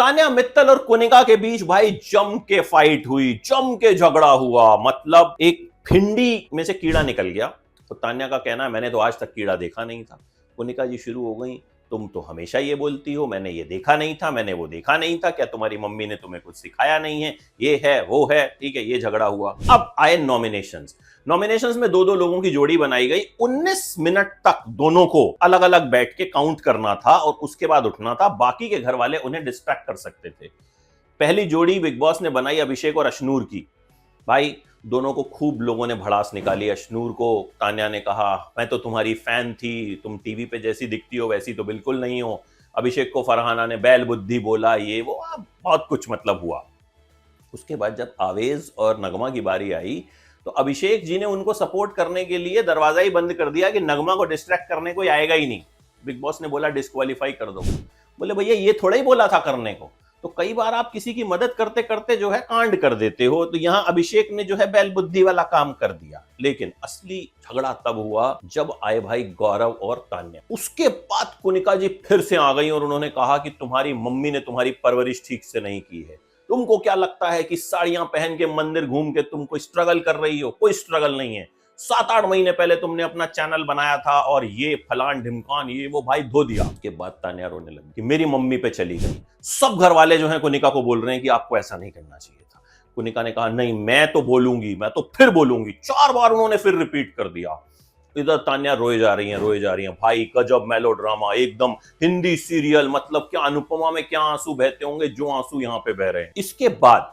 तान्या मित्तल और कुनिका के बीच भाई जम के फाइट हुई, जम के झगड़ा हुआ, मतलब एक भिंडी में से कीड़ा निकल गया। तो तान्या का कहना है मैंने तो आज तक कीड़ा देखा नहीं था। कुनिका जी शुरू हो गई, तुम तो हमेशा ये बोलती हो मैंने ये देखा नहीं था, मैंने वो देखा नहीं था, क्या तुम्हारी मम्मी ने तुम्हें कुछ सिखाया नहीं है, ये है वो है। ठीक है, ये झगड़ा हुआ। अब आए नॉमिनेशंस में दो दो लोगों की जोड़ी बनाई गई। 19 मिनट तक दोनों को अलग अलग बैठ के काउंट करना था और उसके बाद उठना था। बाकी के घर वाले उन्हें डिस्ट्रैक्ट कर सकते थे। पहली जोड़ी बिग बॉस ने बनाई अभिषेक और अशनूर की। भाई दोनों को खूब लोगों ने भड़ास निकाली। अशनूर को तान्या ने कहा मैं तो तुम्हारी फैन थी, तुम टीवी पे जैसी दिखती हो वैसी तो बिल्कुल नहीं हो। अभिषेक को फरहाना ने बैल बुद्धि बोला, ये वो बहुत कुछ मतलब हुआ। उसके बाद जब आवेज और नगमा की बारी आई तो अभिषेक जी ने उनको सपोर्ट करने के लिए दरवाजा ही बंद कर दिया कि नगमा को डिस्ट्रैक्ट करने कोई आएगा ही नहीं। बिग बॉस ने बोला डिस्क्वालीफाई कर दो। बोले भैया ये थोड़ा ही बोला था करने को। तो कई बार आप किसी की मदद करते करते जो है कांड कर देते हो। तो यहां अभिषेक ने जो है बैल बुद्धि वाला काम कर दिया। लेकिन असली झगड़ा तब हुआ जब आए भाई गौरव और तान्या। उसके बाद कुनिका जी फिर से आ गई और उन्होंने कहा कि तुम्हारी मम्मी ने तुम्हारी परवरिश ठीक से नहीं की है। तुमको क्या लगता है कि साड़ियां पहन के मंदिर घूम के तुम कोई स्ट्रगल कर रही हो? कोई स्ट्रगल नहीं है। 7-8 महीने पहले तुमने अपना चैनल बनाया था और ये फलान ढिमकान ये वो भाई धो दिया। उसके बाद तान्या रोने लगी कि मेरी मम्मी पे चली गई। सब घर वाले जो हैं कुनिका को बोल रहे हैं कि आपको ऐसा नहीं करना चाहिए था। कुनिका ने कहा नहीं मैं तो बोलूंगी, मैं तो फिर बोलूंगी। 4 बार उन्होंने फिर रिपीट कर दिया। इधर तान्या रोए जा रही हैं। भाई गजब मेलोड्रामा, एकदम हिंदी सीरियल। मतलब क्या अनुपमा में क्या आंसू बहते होंगे जो आंसू यहां पे बह रहे हैं। इसके बाद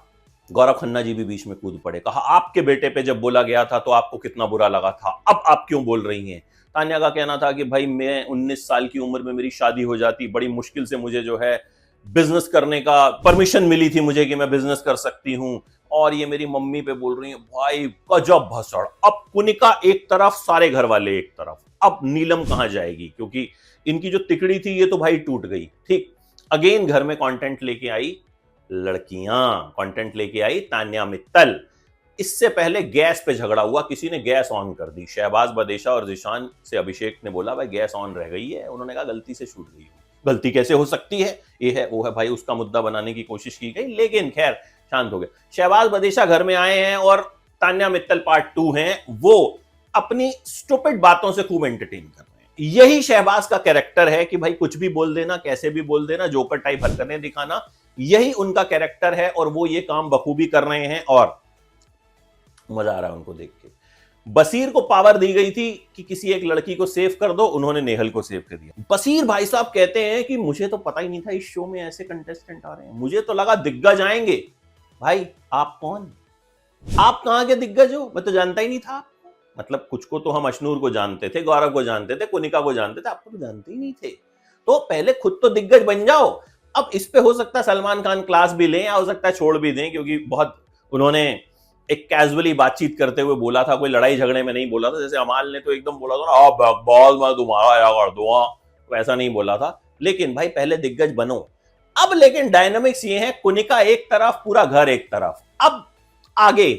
गौरव खन्ना जी भी बीच में कूद पड़े। कहा आपके बेटे पे जब बोला गया था तो आपको कितना बुरा लगा था, अब आप क्यों बोल रही हैं? तान्या का कहना था कि भाई मैं 19 साल की उम्र में मेरी शादी हो जाती, बड़ी मुश्किल से मुझे जो है बिजनेस करने का परमिशन मिली थी मुझे कि मैं बिजनेस कर सकती हूं, और ये मेरी मम्मी पे बोल रही है। भाई गजब भसड़। अब कुनिका एक तरफ, सारे घर वाले एक तरफ। अब नीलम कहां जाएगी? क्योंकि इनकी जो तिकड़ी थी ये तो भाई टूट गई। ठीक, अगेन घर में कंटेंट लेके आई लड़कियां, कंटेंट लेके आई तान्या मित्तल। इससे पहले गैस पे झगड़ा हुआ, किसी ने गैस ऑन कर दी। शहबाज बदेशा और जिशान से अभिषेक ने बोला भाई गैस ऑन रह गई है। उन्होंने कहा गलती से छूट गई। गलती कैसे हो सकती है, ये है वो है। भाई उसका मुद्दा बनाने की कोशिश की गई, लेकिन खैर शांत हो गए। शहबाज बदेशा घर में आए हैं और तान्या मित्तल पार्ट 2 हैं। वो अपनी स्टूपिड बातों से खूब एंटरटेन कर रहे हैं। यही शहबाज का कैरेक्टर है कि भाई कुछ भी बोल देना, कैसे भी बोल देना, जोकर टाइप हरकतें दिखाना, यही उनका कैरेक्टर है। और वो ये काम बखूबी कर रहे हैं और मजा आ रहा है उनको देख के। बसीर को पावर दी गई थी कि किसी एक लड़की को सेव कर दो, उन्होंने नेहल को सेव कर दिया। बसीर भाई साहब कहते हैं कि मुझे तो पता ही नहीं था इस शो में ऐसे कंटेस्टेंट आ रहे हैं, मुझे तो लगा दिग्गज आएंगे। भाई आप कौन? आप कहां के दिग्गज हो? मैं तो जानता ही नहीं था। मतलब कुछ को तो हम अशनूर को जानते थे, गौरव को जानते थे, कुनिका को जानते थे, आपको तो जानते ही नहीं थे। तो पहले खुद तो दिग्गज बन जाओ। अब इस पे हो सकता है सलमान खान क्लास भी लें या हो सकता है छोड़ भी दें, क्योंकि बहुत उन्होंने एक कैजुअली बातचीत करते हुए बोला था, कोई लड़ाई झगड़े में नहीं बोला था। जैसे अमाल ने तो एकदम बोला था ना बकवास मैं तुम्हारा या कर दूंगा, वैसा नहीं बोला था। लेकिन भाई पहले दिग्गज बनो। अब लेकिन डायनामिक्स ये है, कुनिका एक तरफ, पूरा घर एक तरफ। अब आगे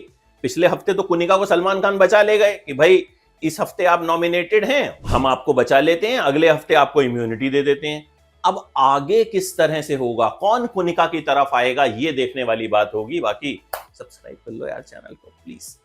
पिछले हफ्ते तो कुनिका को सलमान खान बचा ले गए कि भाई इस हफ्ते आप नॉमिनेटेड हैं, हम आपको बचा लेते हैं, अगले हफ्ते आपको इम्यूनिटी दे देते हैं। अब आगे किस तरह से होगा, कौन कुनिका की तरफ आएगा, ये देखने वाली बात होगी। बाकी सब्सक्राइब कर लो यार चैनल को प्लीज।